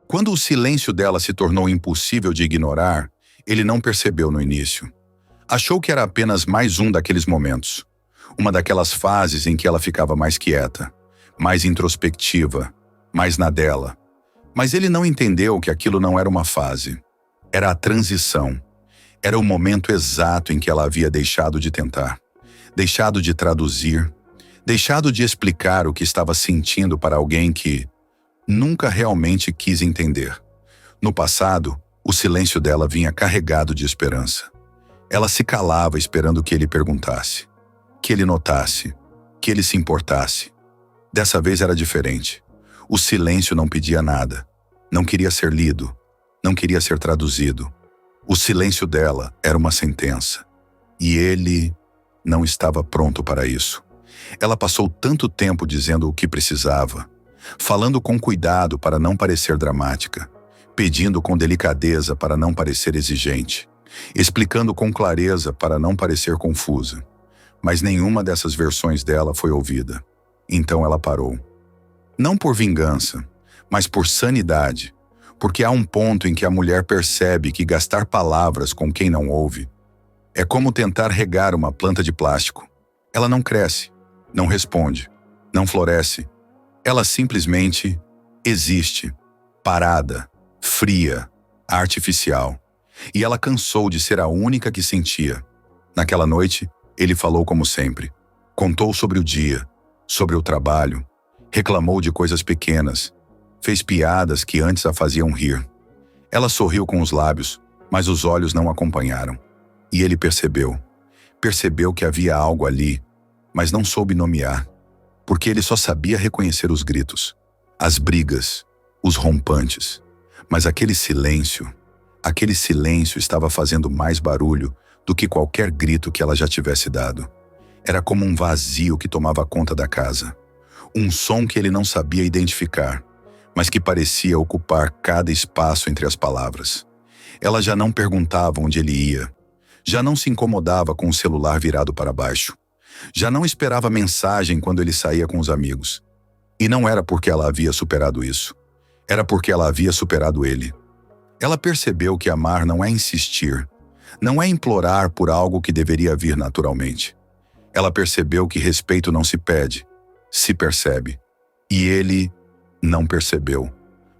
Quando o silêncio dela se tornou impossível de ignorar, ele não percebeu no início. Achou que era apenas mais um daqueles momentos. Uma daquelas fases em que ela ficava mais quieta, mais introspectiva, mais na dela. Mas ele não entendeu que aquilo não era uma fase. Era a transição. Era o momento exato em que ela havia deixado de tentar, deixado de traduzir, deixado de explicar o que estava sentindo para alguém que nunca realmente quis entender. No passado, o silêncio dela vinha carregado de esperança. Ela se calava esperando que ele perguntasse, que ele notasse, que ele se importasse. Dessa vez era diferente. O silêncio não pedia nada. Não queria ser lido. Não queria ser traduzido. O silêncio dela era uma sentença. E ele não estava pronto para isso. Ela passou tanto tempo dizendo o que precisava, falando com cuidado para não parecer dramática, pedindo com delicadeza para não parecer exigente, explicando com clareza para não parecer confusa. Mas nenhuma dessas versões dela foi ouvida. Então ela parou. Não por vingança, mas por sanidade, porque há um ponto em que a mulher percebe que gastar palavras com quem não ouve é como tentar regar uma planta de plástico. Ela não cresce, não responde, não floresce. Ela simplesmente existe, parada, fria, artificial. E ela cansou de ser a única que sentia. Naquela noite, ele falou como sempre. Contou sobre o dia, sobre o trabalho, reclamou de coisas pequenas, fez piadas que antes a faziam rir. Ela sorriu com os lábios, mas os olhos não acompanharam. E ele percebeu. Percebeu que havia algo ali, mas não soube nomear, porque ele só sabia reconhecer os gritos, as brigas, os rompantes. Mas aquele silêncio estava fazendo mais barulho do que qualquer grito que ela já tivesse dado. Era como um vazio que tomava conta da casa. Um som que ele não sabia identificar, mas que parecia ocupar cada espaço entre as palavras. Ela já não perguntava onde ele ia. Já não se incomodava com o celular virado para baixo. Já não esperava mensagem quando ele saía com os amigos. E não era porque ela havia superado isso. Era porque ela havia superado ele. Ela percebeu que amar não é insistir, não é implorar por algo que deveria vir naturalmente. Ela percebeu que respeito não se pede, se percebe. E ele não percebeu,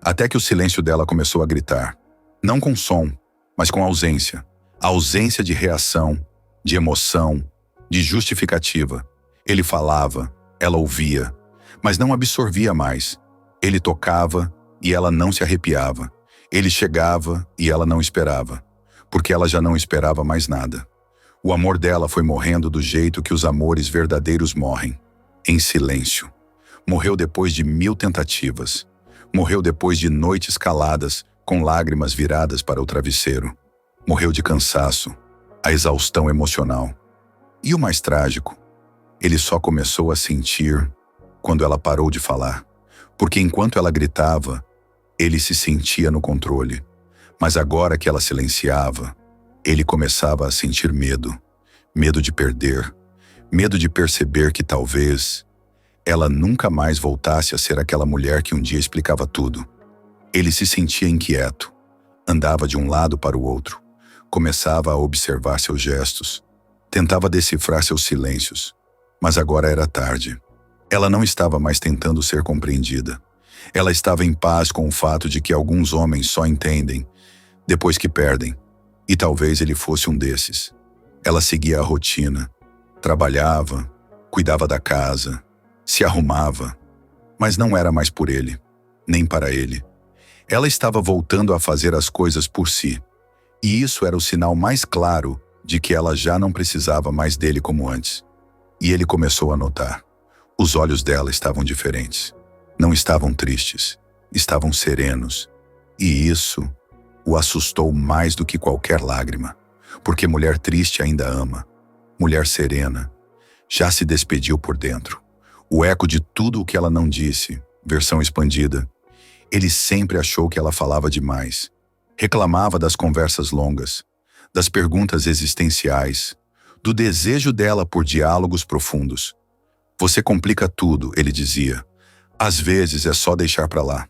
até que o silêncio dela começou a gritar. Não com som, mas com ausência. A ausência de reação, de emoção, de justificativa. Ele falava, ela ouvia, mas não absorvia mais. Ele tocava e ela não se arrepiava. Ele chegava e ela não esperava, porque ela já não esperava mais nada. O amor dela foi morrendo do jeito que os amores verdadeiros morrem, em silêncio. Morreu depois de 1000 tentativas. Morreu depois de noites caladas, com lágrimas viradas para o travesseiro. Morreu de cansaço, a exaustão emocional. E o mais trágico, ele só começou a sentir quando ela parou de falar, porque enquanto ela gritava, ele se sentia no controle. Mas agora que ela silenciava, ele começava a sentir medo. Medo de perder, medo de perceber que talvez ela nunca mais voltasse a ser aquela mulher que um dia explicava tudo. Ele se sentia inquieto, andava de um lado para o outro, começava a observar seus gestos, tentava decifrar seus silêncios, mas agora era tarde. Ela não estava mais tentando ser compreendida. Ela estava em paz com o fato de que alguns homens só entendem depois que perdem, e talvez ele fosse um desses. Ela seguia a rotina, trabalhava, cuidava da casa, se arrumava, mas não era mais por ele, nem para ele. Ela estava voltando a fazer as coisas por si, e isso era o sinal mais claro de que ela já não precisava mais dele como antes. E ele começou a notar. Os olhos dela estavam diferentes. Não estavam tristes, estavam serenos. E isso o assustou mais do que qualquer lágrima, porque mulher triste ainda ama. Mulher serena já se despediu por dentro. O eco de tudo o que ela não disse, versão expandida. Ele sempre achou que ela falava demais. Reclamava das conversas longas, das perguntas existenciais, do desejo dela por diálogos profundos. Você complica tudo, ele dizia. Às vezes é só deixar pra lá.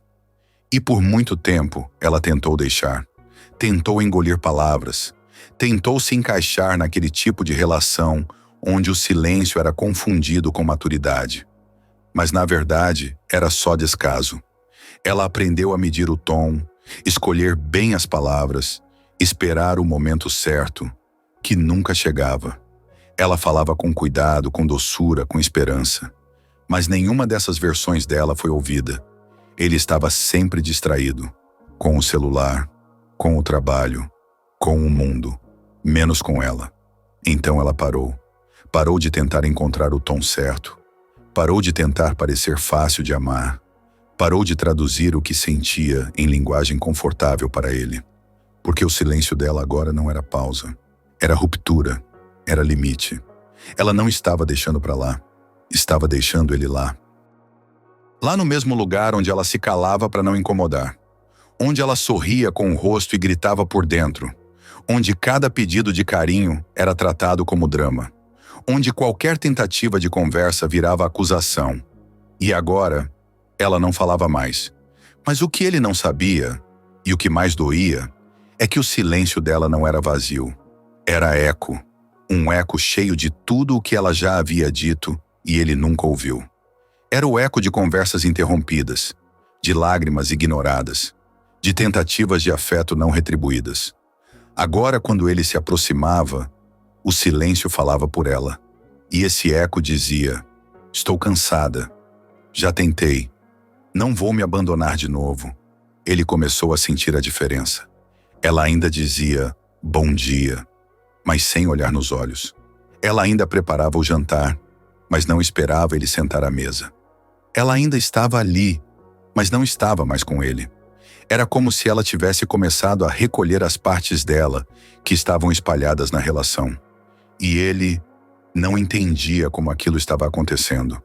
E por muito tempo ela tentou deixar. Tentou engolir palavras. Tentou se encaixar naquele tipo de relação onde o silêncio era confundido com maturidade. Mas na verdade era só descaso. Ela aprendeu a medir o tom, escolher bem as palavras, esperar o momento certo, que nunca chegava. Ela falava com cuidado, com doçura, com esperança. Mas nenhuma dessas versões dela foi ouvida. Ele estava sempre distraído, com o celular, com o trabalho, com o mundo, menos com ela. Então ela parou. Parou de tentar encontrar o tom certo. Parou de tentar parecer fácil de amar. Parou de traduzir o que sentia em linguagem confortável para ele. Porque o silêncio dela agora não era pausa. Era ruptura. Era limite. Ela não estava deixando para lá. Estava deixando ele lá. Lá no mesmo lugar onde ela se calava para não incomodar. Onde ela sorria com o rosto e gritava por dentro. Onde cada pedido de carinho era tratado como drama. Onde qualquer tentativa de conversa virava acusação. E agora, ela não falava mais. Mas o que ele não sabia, e o que mais doía, é que o silêncio dela não era vazio. Era eco. Um eco cheio de tudo o que ela já havia dito e ele nunca ouviu. Era o eco de conversas interrompidas, de lágrimas ignoradas, de tentativas de afeto não retribuídas. Agora, quando ele se aproximava, o silêncio falava por ela. E esse eco dizia: estou cansada. Já tentei. Não vou me abandonar de novo. Ele começou a sentir a diferença. Ela ainda dizia bom dia, mas sem olhar nos olhos. Ela ainda preparava o jantar, mas não esperava ele sentar à mesa. Ela ainda estava ali, mas não estava mais com ele. Era como se ela tivesse começado a recolher as partes dela que estavam espalhadas na relação. E ele não entendia como aquilo estava acontecendo.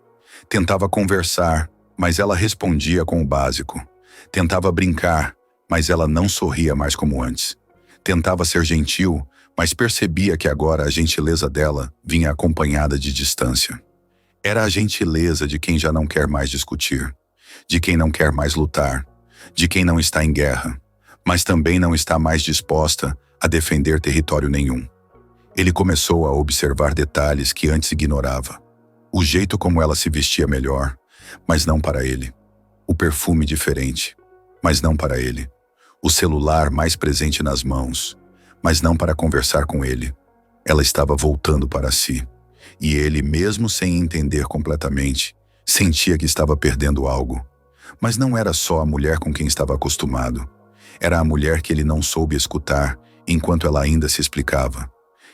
Tentava conversar, mas ela respondia com o básico. Tentava brincar, mas ela não sorria mais como antes. Tentava ser gentil, mas percebia que agora a gentileza dela vinha acompanhada de distância. Era a gentileza de quem já não quer mais discutir, de quem não quer mais lutar, de quem não está em guerra, mas também não está mais disposta a defender território nenhum. Ele começou a observar detalhes que antes ignorava. O jeito como ela se vestia melhor, mas não para ele. O perfume diferente, mas não para ele. O celular mais presente nas mãos, mas não para conversar com ele. Ela estava voltando para si. E ele, mesmo sem entender completamente, sentia que estava perdendo algo. Mas não era só a mulher com quem estava acostumado. Era a mulher que ele não soube escutar enquanto ela ainda se explicava.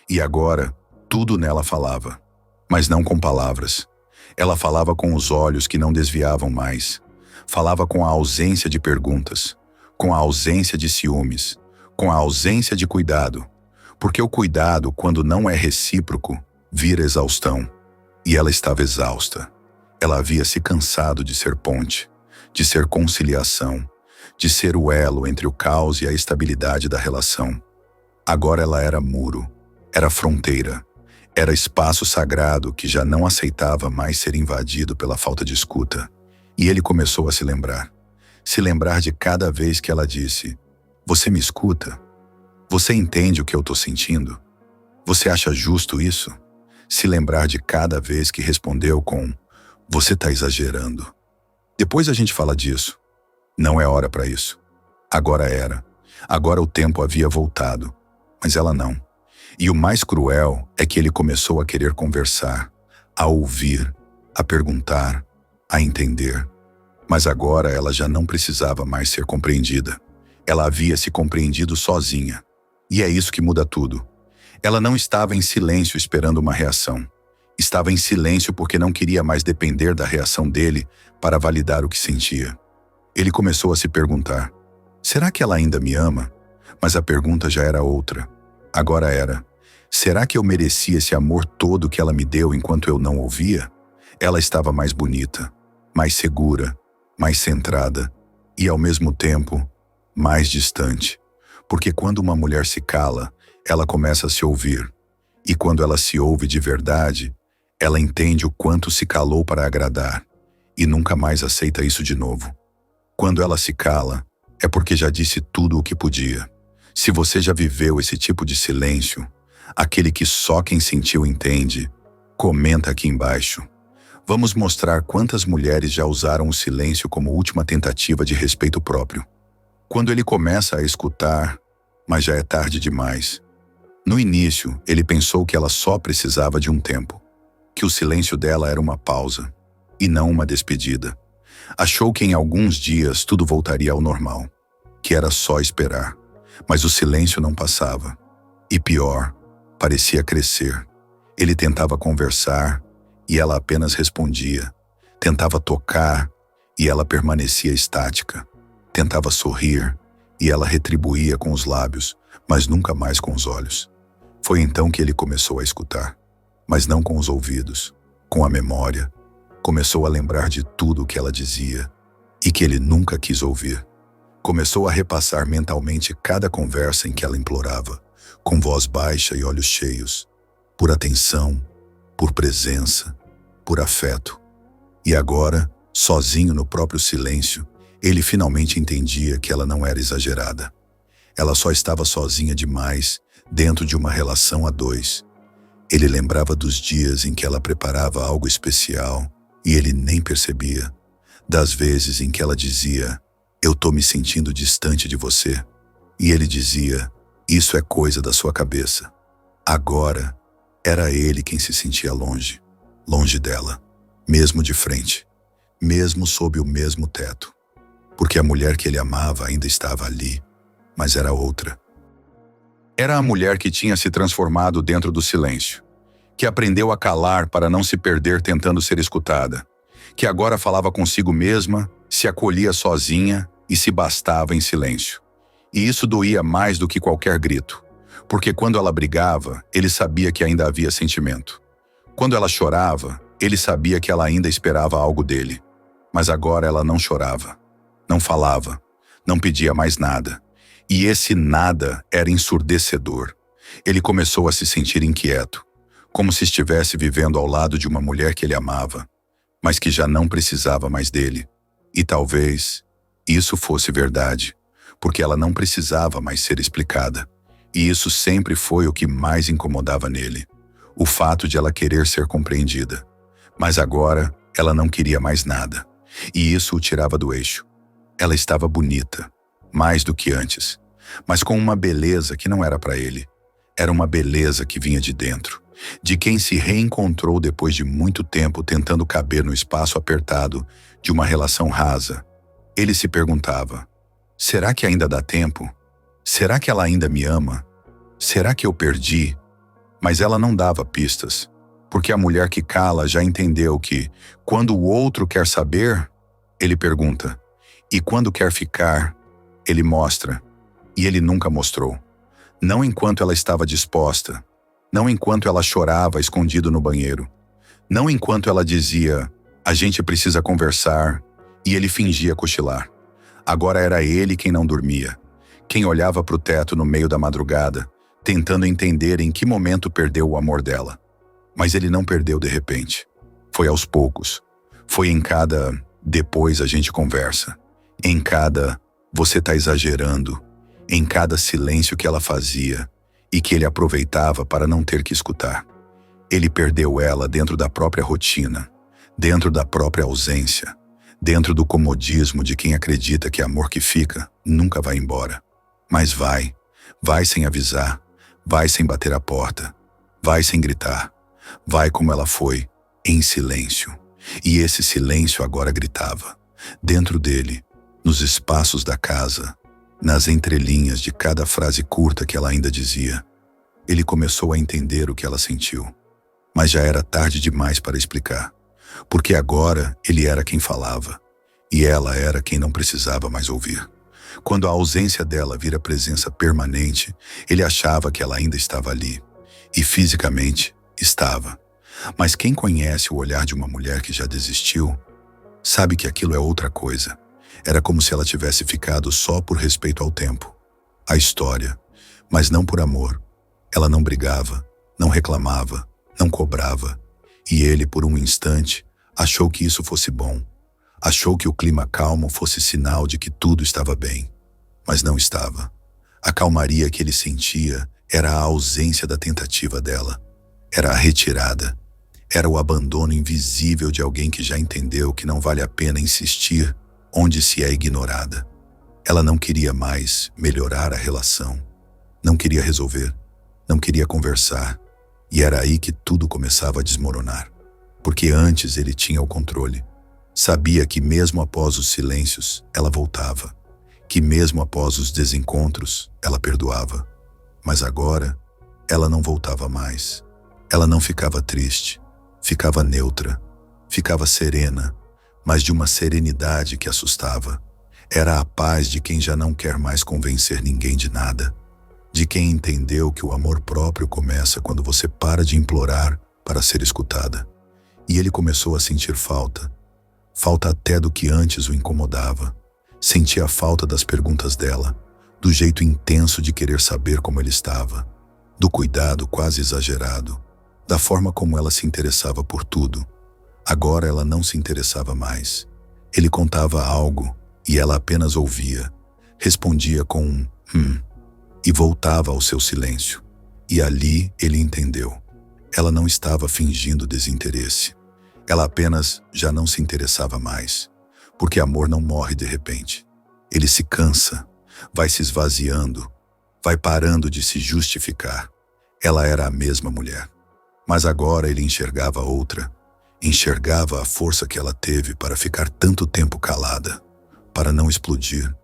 E agora, tudo nela falava, mas não com palavras. Ela falava com os olhos que não desviavam mais. Falava com a ausência de perguntas, com a ausência de ciúmes, com a ausência de cuidado. Porque o cuidado, quando não é recíproco, vira exaustão. E ela estava exausta. Ela havia se cansado de ser ponte, de ser conciliação, de ser o elo entre o caos e a estabilidade da relação. Agora ela era muro, era fronteira, era espaço sagrado que já não aceitava mais ser invadido pela falta de escuta. E ele começou a se lembrar de cada vez que ela disse: você me escuta? Você entende o que eu estou sentindo? Você acha justo isso? Se lembrar de cada vez que respondeu com: você está exagerando. Depois a gente fala disso. Não é hora para isso. Agora era. Agora o tempo havia voltado. Mas ela não. E o mais cruel é que ele começou a querer conversar, a ouvir, a perguntar, a entender. Mas agora ela já não precisava mais ser compreendida. Ela havia se compreendido sozinha. E é isso que muda tudo. Ela não estava em silêncio esperando uma reação. Estava em silêncio porque não queria mais depender da reação dele para validar o que sentia. Ele começou a se perguntar: será que ela ainda me ama? Mas a pergunta já era outra. Agora era: será que eu merecia esse amor todo que ela me deu enquanto eu não ouvia? Ela estava mais bonita, mais segura, mais centrada e, ao mesmo tempo, mais distante. Porque quando uma mulher se cala, ela começa a se ouvir. E quando ela se ouve de verdade, ela entende o quanto se calou para agradar e nunca mais aceita isso de novo. Quando ela se cala, é porque já disse tudo o que podia. Se você já viveu esse tipo de silêncio, aquele que só quem sentiu entende, comenta aqui embaixo. Vamos mostrar quantas mulheres já usaram o silêncio como última tentativa de respeito próprio. Quando ele começa a escutar, mas já é tarde demais. No início, ele pensou que ela só precisava de um tempo, que o silêncio dela era uma pausa, e não uma despedida. Achou que em alguns dias tudo voltaria ao normal, que era só esperar. Mas o silêncio não passava. E pior, parecia crescer. Ele tentava conversar, e ela apenas respondia. Tentava tocar, e ela permanecia estática. Tentava sorrir, e ela retribuía com os lábios, mas nunca mais com os olhos. Foi então que ele começou a escutar, mas não com os ouvidos, com a memória. Começou a lembrar de tudo o que ela dizia e que ele nunca quis ouvir. Começou a repassar mentalmente cada conversa em que ela implorava, com voz baixa e olhos cheios, por atenção, por presença, por afeto. E agora, sozinho no próprio silêncio, ele finalmente entendia que ela não era exagerada. Ela só estava sozinha demais, dentro de uma relação a dois. Ele lembrava dos dias em que ela preparava algo especial e ele nem percebia. Das vezes em que ela dizia, "Eu tô me sentindo distante de você." E ele dizia, "Isso é coisa da sua cabeça." Agora, era ele quem se sentia longe, longe dela, mesmo de frente, mesmo sob o mesmo teto. Porque a mulher que ele amava ainda estava ali, mas era outra. Era a mulher que tinha se transformado dentro do silêncio, que aprendeu a calar para não se perder tentando ser escutada, que agora falava consigo mesma, se acolhia sozinha e se bastava em silêncio. E isso doía mais do que qualquer grito, porque quando ela brigava, ele sabia que ainda havia sentimento. Quando ela chorava, ele sabia que ela ainda esperava algo dele. Mas agora ela não chorava, não falava, não pedia mais nada. E esse nada era ensurdecedor. Ele começou a se sentir inquieto, como se estivesse vivendo ao lado de uma mulher que ele amava, mas que já não precisava mais dele. E talvez isso fosse verdade, porque ela não precisava mais ser explicada. E isso sempre foi o que mais incomodava nele, o fato de ela querer ser compreendida. Mas agora ela não queria mais nada, e isso o tirava do eixo. Ela estava bonita, mais do que antes, mas com uma beleza que não era para ele. Era uma beleza que vinha de dentro, de quem se reencontrou depois de muito tempo tentando caber no espaço apertado de uma relação rasa. Ele se perguntava, será que ainda dá tempo? Será que ela ainda me ama? Será que eu perdi? Mas ela não dava pistas, porque a mulher que cala já entendeu que, quando o outro quer saber, ele pergunta. E quando quer ficar, ele mostra. E ele nunca mostrou. Não enquanto ela estava disposta. Não enquanto ela chorava escondido no banheiro. Não enquanto ela dizia, a gente precisa conversar, e ele fingia cochilar. Agora era ele quem não dormia, quem olhava para o teto no meio da madrugada, tentando entender em que momento perdeu o amor dela. Mas ele não perdeu de repente. Foi aos poucos. Foi em cada depois a gente conversa. Em cada você tá exagerando. Em cada silêncio que ela fazia e que ele aproveitava para não ter que escutar. Ele perdeu ela dentro da própria rotina, dentro da própria ausência, dentro do comodismo de quem acredita que amor que fica nunca vai embora. Mas vai sem avisar, vai sem bater a porta, vai sem gritar, vai como ela foi, em silêncio. E esse silêncio agora gritava, dentro dele, nos espaços da casa, nas entrelinhas de cada frase curta que ela ainda dizia. Ele começou a entender o que ela sentiu, mas já era tarde demais para explicar, porque agora ele era quem falava, e ela era quem não precisava mais ouvir. Quando a ausência dela vira presença permanente, ele achava que ela ainda estava ali, e fisicamente estava. Mas quem conhece o olhar de uma mulher que já desistiu, sabe que aquilo é outra coisa. Era como se ela tivesse ficado só por respeito ao tempo, à história, mas não por amor. Ela não brigava, não reclamava, não cobrava. E ele, por um instante, achou que isso fosse bom. Achou que o clima calmo fosse sinal de que tudo estava bem, mas não estava. A calmaria que ele sentia era a ausência da tentativa dela. Era a retirada. Era o abandono invisível de alguém que já entendeu que não vale a pena insistir onde se é ignorada. Ela não queria mais melhorar a relação. Não queria resolver. Não queria conversar. E era aí que tudo começava a desmoronar. Porque antes ele tinha o controle. Sabia que mesmo após os silêncios, ela voltava. Que mesmo após os desencontros, ela perdoava. Mas agora, ela não voltava mais. Ela não ficava triste. Ficava neutra. Ficava serena, mas de uma serenidade que assustava. Era a paz de quem já não quer mais convencer ninguém de nada. De quem entendeu que o amor próprio começa quando você para de implorar para ser escutada. E ele começou a sentir falta. Falta até do que antes o incomodava. Sentia a falta das perguntas dela, do jeito intenso de querer saber como ele estava, do cuidado quase exagerado, da forma como ela se interessava por tudo. Agora ela não se interessava mais. Ele contava algo e ela apenas ouvia, respondia com um e voltava ao seu silêncio. E ali ele entendeu. Ela não estava fingindo desinteresse. Ela apenas já não se interessava mais, porque amor não morre de repente. Ele se cansa, vai se esvaziando, vai parando de se justificar. Ela era a mesma mulher, mas agora ele enxergava outra. Enxergava a força que ela teve para ficar tanto tempo calada, para não explodir,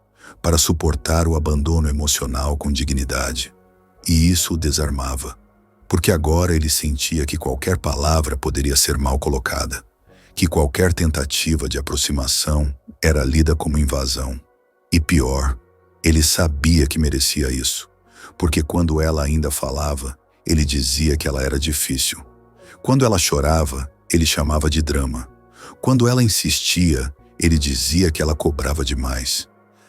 para suportar o abandono emocional com dignidade. E isso o desarmava, porque agora ele sentia que qualquer palavra poderia ser mal colocada, que qualquer tentativa de aproximação era lida como invasão. E pior, ele sabia que merecia isso, porque quando ela ainda falava, ele dizia que ela era difícil. Quando ela chorava, ele chamava de drama. Quando ela insistia, ele dizia que ela cobrava demais.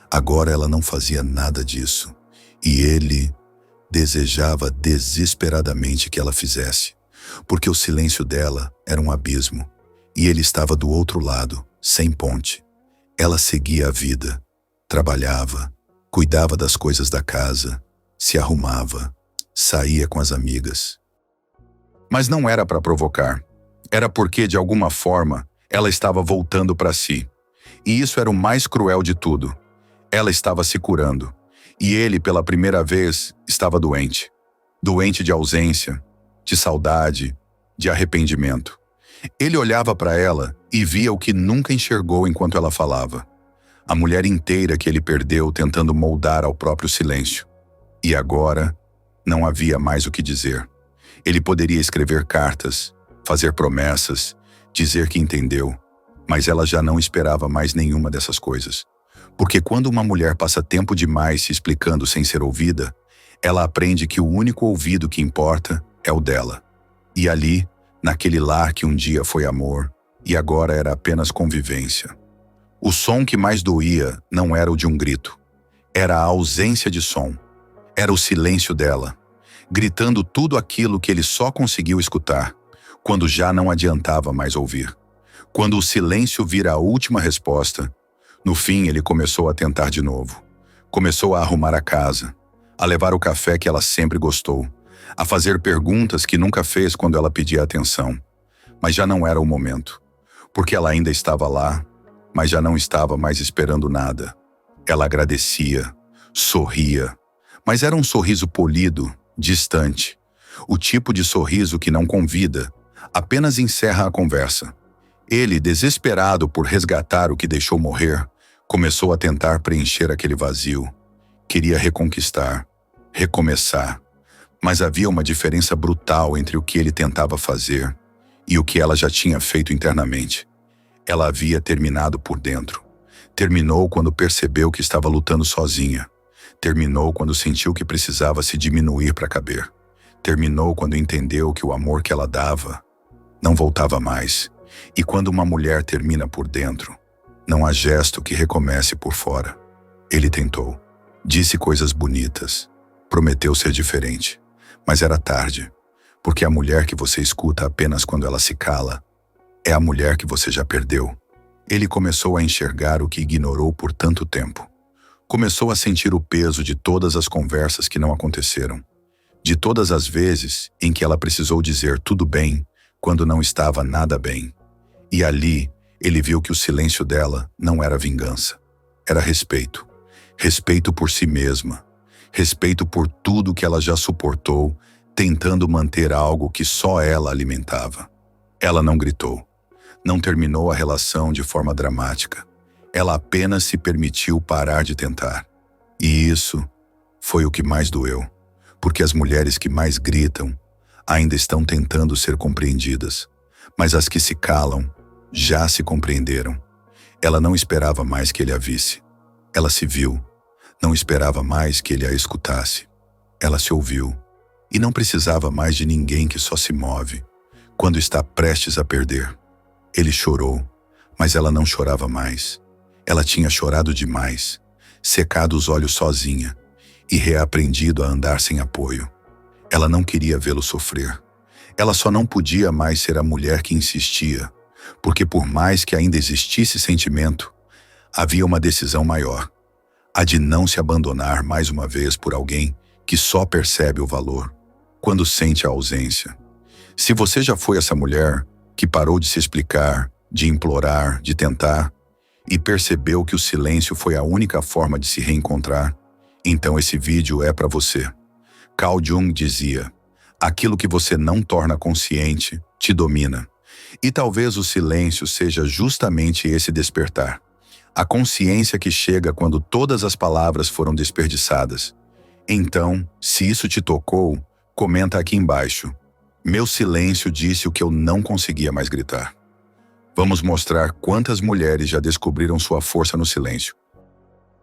Agora ela não fazia nada disso, e ele desejava desesperadamente que ela fizesse, porque o silêncio dela era um abismo, e ele estava do outro lado, sem ponte. Ela seguia a vida, trabalhava, cuidava das coisas da casa, se arrumava, saía com as amigas. Mas não era para provocar. Era porque, de alguma forma, ela estava voltando para si. E isso era o mais cruel de tudo. Ela estava se curando. E ele, pela primeira vez, estava doente. Doente de ausência, de saudade, de arrependimento. Ele olhava para ela e via o que nunca enxergou enquanto ela falava. A mulher inteira que ele perdeu tentando moldar ao próprio silêncio. E agora, não havia mais o que dizer. Ele poderia escrever cartas, fazer promessas, dizer que entendeu, mas ela já não esperava mais nenhuma dessas coisas. Porque quando uma mulher passa tempo demais se explicando sem ser ouvida, ela aprende que o único ouvido que importa é o dela. E ali, naquele lar que um dia foi amor, e agora era apenas convivência. O som que mais doía não era o de um grito. Era a ausência de som. Era o silêncio dela, gritando tudo aquilo que ele só conseguiu escutar, quando já não adiantava mais ouvir. Quando o silêncio vira a última resposta, no fim ele começou a tentar de novo. Começou a arrumar a casa, a levar o café que ela sempre gostou, a fazer perguntas que nunca fez quando ela pedia atenção. Mas já não era o momento, porque ela ainda estava lá, mas já não estava mais esperando nada. Ela agradecia, sorria, mas era um sorriso polido, distante. O tipo de sorriso que não convida, apenas encerra a conversa. Ele, desesperado por resgatar o que deixou morrer, começou a tentar preencher aquele vazio. Queria reconquistar, recomeçar, mas havia uma diferença brutal entre o que ele tentava fazer e o que ela já tinha feito internamente. Ela havia terminado por dentro. Terminou quando percebeu que estava lutando sozinha. Terminou quando sentiu que precisava se diminuir para caber. Terminou quando entendeu que o amor que ela dava não voltava mais. E quando uma mulher termina por dentro, não há gesto que recomece por fora. Ele tentou. Disse coisas bonitas. Prometeu ser diferente. Mas era tarde. Porque a mulher que você escuta apenas quando ela se cala é a mulher que você já perdeu. Ele começou a enxergar o que ignorou por tanto tempo. Começou a sentir o peso de todas as conversas que não aconteceram, de todas as vezes em que ela precisou dizer tudo bem quando não estava nada bem. E ali, ele viu que o silêncio dela não era vingança, era respeito. Respeito por si mesma, respeito por tudo que ela já suportou, tentando manter algo que só ela alimentava. Ela não gritou, não terminou a relação de forma dramática. Ela apenas se permitiu parar de tentar. E isso foi o que mais doeu, porque as mulheres que mais gritam ainda estão tentando ser compreendidas, mas as que se calam já se compreenderam. Ela não esperava mais que ele a visse. Ela se viu. Não esperava mais que ele a escutasse. Ela se ouviu. E não precisava mais de ninguém que só se move quando está prestes a perder. Ele chorou, mas ela não chorava mais. Ela tinha chorado demais, secado os olhos sozinha e reaprendido a andar sem apoio. Ela não queria vê-lo sofrer. Ela só não podia mais ser a mulher que insistia, porque por mais que ainda existisse sentimento, havia uma decisão maior, a de não se abandonar mais uma vez por alguém que só percebe o valor quando sente a ausência. Se você já foi essa mulher que parou de se explicar, de implorar, de tentar, e percebeu que o silêncio foi a única forma de se reencontrar, então esse vídeo é para você. Carl Jung dizia: aquilo que você não torna consciente te domina. E talvez o silêncio seja justamente esse despertar. A consciência que chega quando todas as palavras foram desperdiçadas. Então, se isso te tocou, comenta aqui embaixo. Meu silêncio disse o que eu não conseguia mais gritar. Vamos mostrar quantas mulheres já descobriram sua força no silêncio.